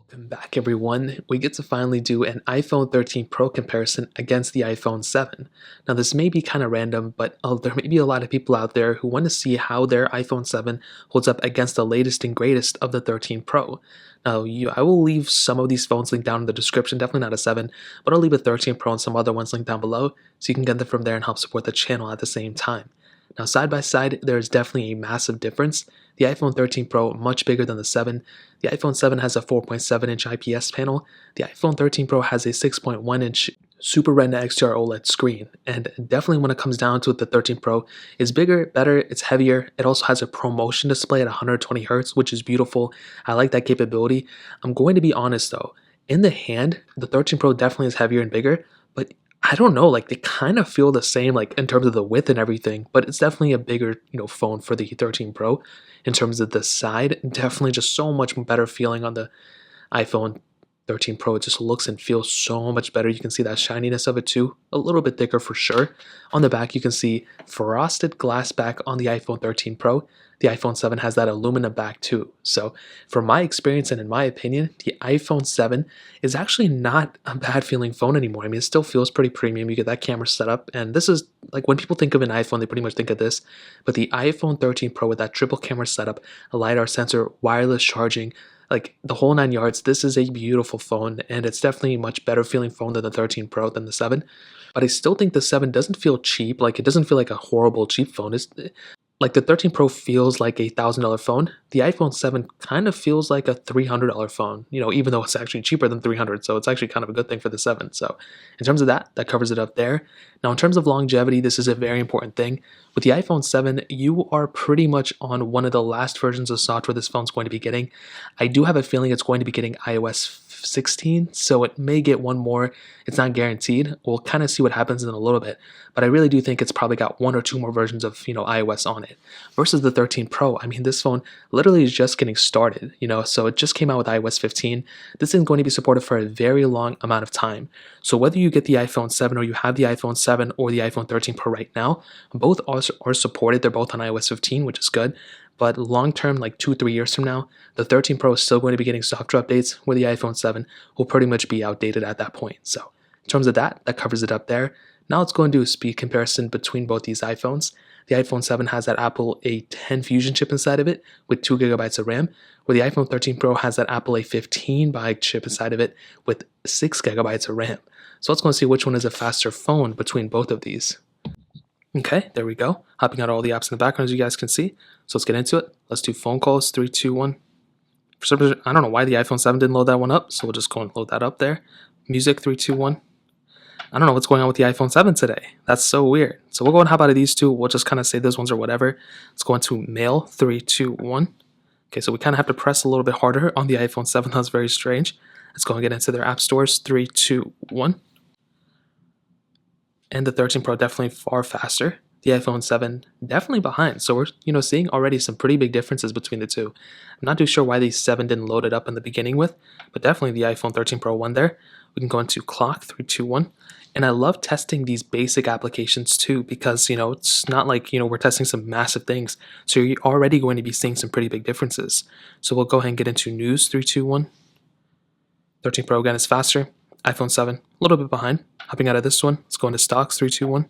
Welcome back, everyone. We get to finally do an iPhone 13 Pro comparison against the iPhone 7. Now, this may be kind of random, but there may be a lot of people out there who want to see how their iPhone 7 holds up against the latest and greatest of the 13 Pro. Now, I will leave some of these phones linked down in the description, definitely not a 7, but I'll leave a 13 Pro and some other ones linked down below so you can get them from there and help support the channel at the same time. Now, side by side, there is definitely a massive difference. The iPhone 13 Pro, much bigger than the 7. The iPhone 7 has a 4.7-inch IPS panel. The iPhone 13 Pro has a 6.1-inch Super Retina XDR OLED screen. And definitely when it comes down to it, the 13 Pro is bigger, better, it's heavier. It also has a ProMotion display at 120 Hz, which is beautiful. I like that capability. I'm going to be honest though, in the hand, the 13 Pro definitely is heavier and bigger, but I don't know, like they kind of feel the same, like in terms of the width and everything, but it's definitely a bigger, phone for the 13 Pro in terms of the side. Definitely just so much better feeling on the iPhone 13 Pro. It just looks and feels so much better. You can see that shininess of it too, a little bit thicker for sure. On the back, you can see frosted glass back on the iPhone 13 Pro. The iPhone 7 has that aluminum back too. So from my experience and in my opinion, the iPhone 7 is actually not a bad feeling phone anymore. I mean, it still feels pretty premium. You get that camera setup, and this is like when people think of an iPhone, they pretty much think of this. But the iPhone 13 Pro with that triple camera setup, a LiDAR sensor, wireless charging, like the whole 9 yards, this is a beautiful phone, and it's definitely a much better feeling phone than the 13 Pro than the 7. But I still think the 7 doesn't feel cheap. Like it doesn't feel like a horrible cheap phone. It's like the 13 Pro feels like a $1,000 phone. The iPhone 7 kind of feels like a $300 phone, even though it's actually cheaper than 300. So it's actually kind of a good thing for the 7. So in terms of that, that covers it up there. Now, in terms of longevity, this is a very important thing. With the iPhone 7, you are pretty much on one of the last versions of software this phone's going to be getting. I do have a feeling it's going to be getting iOS 16, so it may get one more. It's not guaranteed. We'll kind of see what happens in a little bit, but I really do think it's probably got one or two more versions of iOS on it versus the 13 Pro. I mean, this phone literally is just getting started, so it just came out with iOS 15. This is going to be supported for a very long amount of time. So whether you get the iPhone 7 or you have the iPhone 7 or the iPhone 13 Pro right now, both are supported. They're both on iOS 15, which is good. But long term, like 2-3 years from now, the 13 Pro is still going to be getting software updates, where the iPhone 7 will pretty much be outdated at that point. So in terms of that, that covers it up there. Now let's go and do a speed comparison between both these iPhones. The iPhone 7 has that Apple A10 Fusion chip inside of it with 2 gigabytes of RAM, where the iPhone 13 Pro has that Apple A15 by chip inside of it with 6 gigabytes of RAM. So let's go and see which one is a faster phone between both of these. Okay, there we go. Hopping out all the apps in the background, as you guys can see. So let's get into it. Let's do phone calls. 3, 2, 1. For some reason, I don't know why the iPhone 7 didn't load that one up, so we'll just go and load that up there. Music. 3, 2, 1. I don't know what's going on with the iPhone 7 today. That's so weird. So we'll go and hop out of these two. We'll just kind of say those ones or whatever. Let's go into mail. 3, 2, 1. Okay, so we kind of have to press a little bit harder on the iPhone 7. That's very strange. Let's go and get into their app stores. 3, 2, 1. And the 13 Pro definitely far faster. The iPhone 7 definitely behind. So we're seeing already some pretty big differences between the two. I'm not too sure why the 7 didn't load it up in the beginning with, but definitely the iPhone 13 Pro won there. We can go into clock. 3, 2, 1. And I love testing these basic applications too, because it's not like we're testing some massive things. So you're already going to be seeing some pretty big differences. So we'll go ahead and get into news. 3, 2, 1. 13 Pro again is faster. iPhone 7 a little bit behind. Hopping out of this one, let's go into stocks. 3, 2, 1.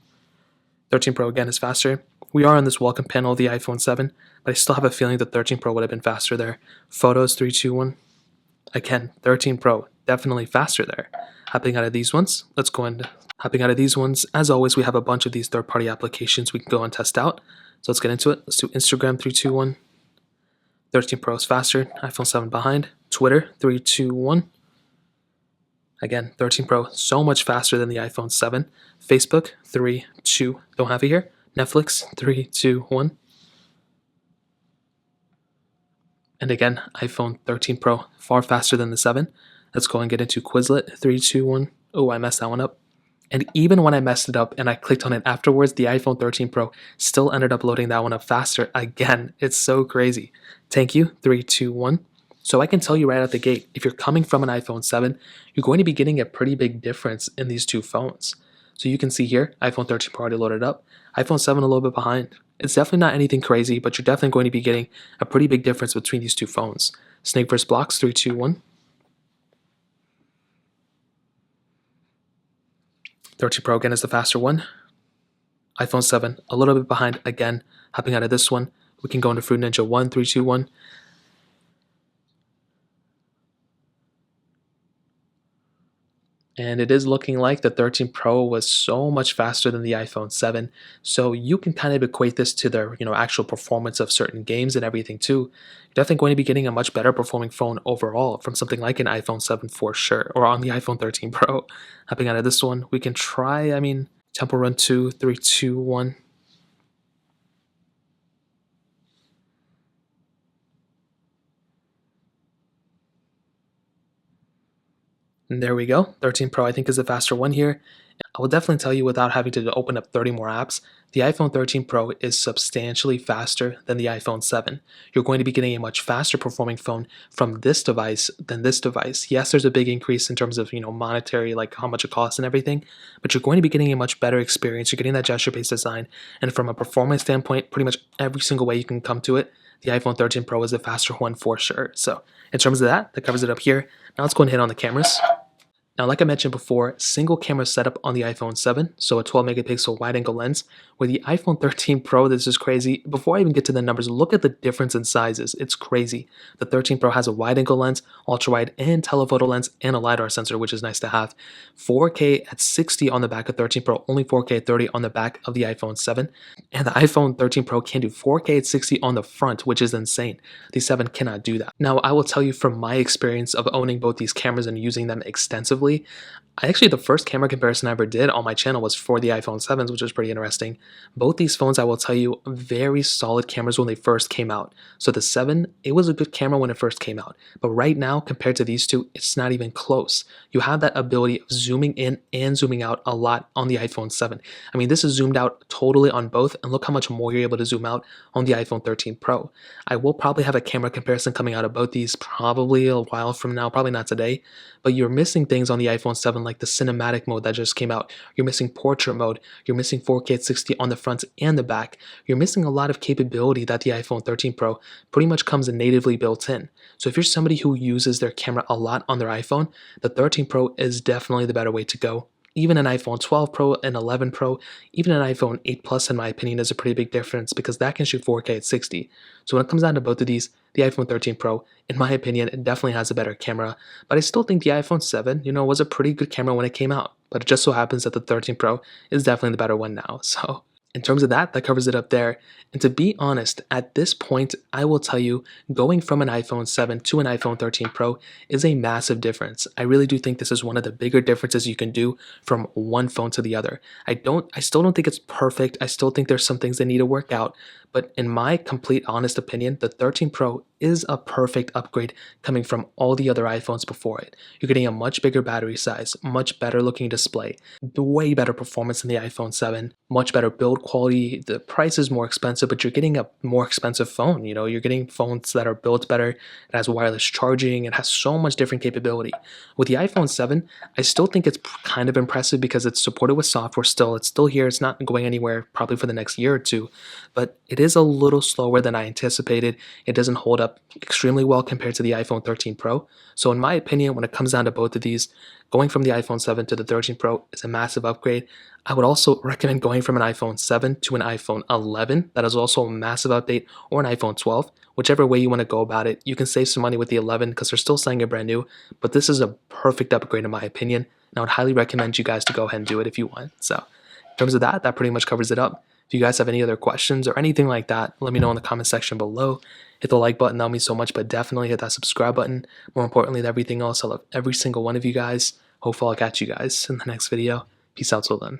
13 Pro again is faster. We are on this welcome panel of the iPhone 7, but I still have a feeling the 13 Pro would have been faster there. Photos. 3, 2, 1. Again, 13 Pro definitely faster there. Hopping out of these ones, let's go into hopping out of these ones. As always, we have a bunch of these third-party applications we can go and test out. So let's get into it. Let's do Instagram. 3, 2, 1. 13 Pro is faster. iPhone 7 behind. Twitter. 3, 2, 1. Again, 13 Pro, so much faster than the iPhone 7. Facebook, 3, 2, don't have it here. Netflix, 3, 2, 1. And again, iPhone 13 Pro, far faster than the 7. Let's go and get into Quizlet, 3, 2, 1. Oh, I messed that one up. And even when I messed it up and I clicked on it afterwards, the iPhone 13 Pro still ended up loading that one up faster. Again, it's so crazy. Thank you, 3, 2, 1. So I can tell you right out the gate, if you're coming from an iPhone 7, you're going to be getting a pretty big difference in these two phones. So you can see here, iPhone 13 Pro already loaded up, iPhone 7 a little bit behind. It's definitely not anything crazy, but you're definitely going to be getting a pretty big difference between these two phones. Snake vs. Blocks, 3, 2, 1. 13 Pro again is the faster one. iPhone 7 a little bit behind again. Hopping out of this one, we can go into Fruit Ninja 1, 3, 2, 1. And it is looking like the 13 Pro was so much faster than the iPhone 7. So you can kind of equate this to the actual performance of certain games and everything too. You're definitely going to be getting a much better performing phone overall from something like an iPhone 7 for sure, or on the iPhone 13 Pro. Hopping out of this one, we can try, Temple Run 2, 3, 2, 1. And there we go. 13 Pro I think is the faster one here. I will definitely tell you without having to open up 30 more apps, the iPhone 13 Pro is substantially faster than the iPhone 7. You're going to be getting a much faster performing phone from this device than this device. Yes, there's a big increase in terms of, monetary, like how much it costs and everything, but you're going to be getting a much better experience. You're getting that gesture-based design, and from a performance standpoint, pretty much every single way you can come to it, the iPhone 13 Pro is the faster one for sure. So in terms of that covers it up here. Now let's go and hit on the cameras. Now, like I mentioned before, single camera setup on the iPhone 7, so a 12 megapixel wide angle lens. With the iPhone 13 Pro, this is crazy. Before I even get to the numbers, look at the difference in sizes. It's crazy. The 13 Pro has a wide angle lens, ultra wide and telephoto lens, and a LiDAR sensor, which is nice to have. 4K at 60 on the back of 13 Pro, only 4K at 30 on the back of the iPhone 7. And the iPhone 13 Pro can do 4K at 60 on the front, which is insane. The 7 cannot do that. Now, I will tell you from my experience of owning both these cameras and using them extensively, the first camera comparison I ever did on my channel was for the iPhone 7s, which was pretty interesting. Both these phones, I will tell you, very solid cameras when they first came out. So the 7, it was a good camera when it first came out. But right now, compared to these two, it's not even close. You have that ability of zooming in and zooming out a lot on the iPhone 7. This is zoomed out totally on both, and look how much more you're able to zoom out on the iPhone 13 Pro. I will probably have a camera comparison coming out of both these probably a while from now, probably not today, but you're missing things on the iPhone 7 like the cinematic mode that just came out. You're missing portrait mode. You're missing 4K at 60 on the front and the back. You're missing a lot of capability that the iPhone 13 Pro pretty much comes natively built in. So if you're somebody who uses their camera a lot on their iPhone, the 13 Pro is definitely the better way to go. Even an iPhone 12 Pro and 11 Pro, even an iPhone 8 Plus in my opinion is a pretty big difference because that can shoot 4K at 60. So when it comes down to both of these, the iPhone 13 Pro, in my opinion, it definitely has a better camera, but I still think the iPhone 7, was a pretty good camera when it came out. But it just so happens that the 13 Pro is definitely the better one now. So in terms of that covers it up there. And to be honest, at this point, I will tell you, going from an iPhone 7 to an iPhone 13 Pro is a massive difference. I really do think this is one of the bigger differences you can do from one phone to the other. I still don't think it's perfect. I still think there's some things that need to work out. But in my complete honest opinion, the 13 Pro is a perfect upgrade coming from all the other iPhones before it. You're getting a much bigger battery size, much better looking display, way better performance than the iPhone 7, much better build quality. The price is more expensive, but you're getting a more expensive phone. You're getting phones that are built better. It has wireless charging. It has so much different capability. With the iPhone 7, I still think it's kind of impressive because it's supported with software still. It's still here. It's not going anywhere probably for the next year or two, but it is a little slower than I anticipated. It doesn't hold up extremely well compared to the iPhone 13 Pro. So in my opinion, when it comes down to both of these, going from the iPhone 7 to the 13 Pro is a massive upgrade. I would also recommend going from an iPhone 7 to an iPhone 11. That is also a massive update, or an iPhone 12. Whichever way you want to go about it, you can save some money with the 11 because they're still selling it brand new, but this is a perfect upgrade in my opinion, and I would highly recommend you guys to go ahead and do it if you want. So in terms of that pretty much covers it up. If you guys have any other questions or anything like that, let me know in the comment section below. Hit the like button, that would mean so much, but definitely hit that subscribe button. More importantly than everything else, I love every single one of you guys. Hopefully I'll catch you guys in the next video. Peace out till then.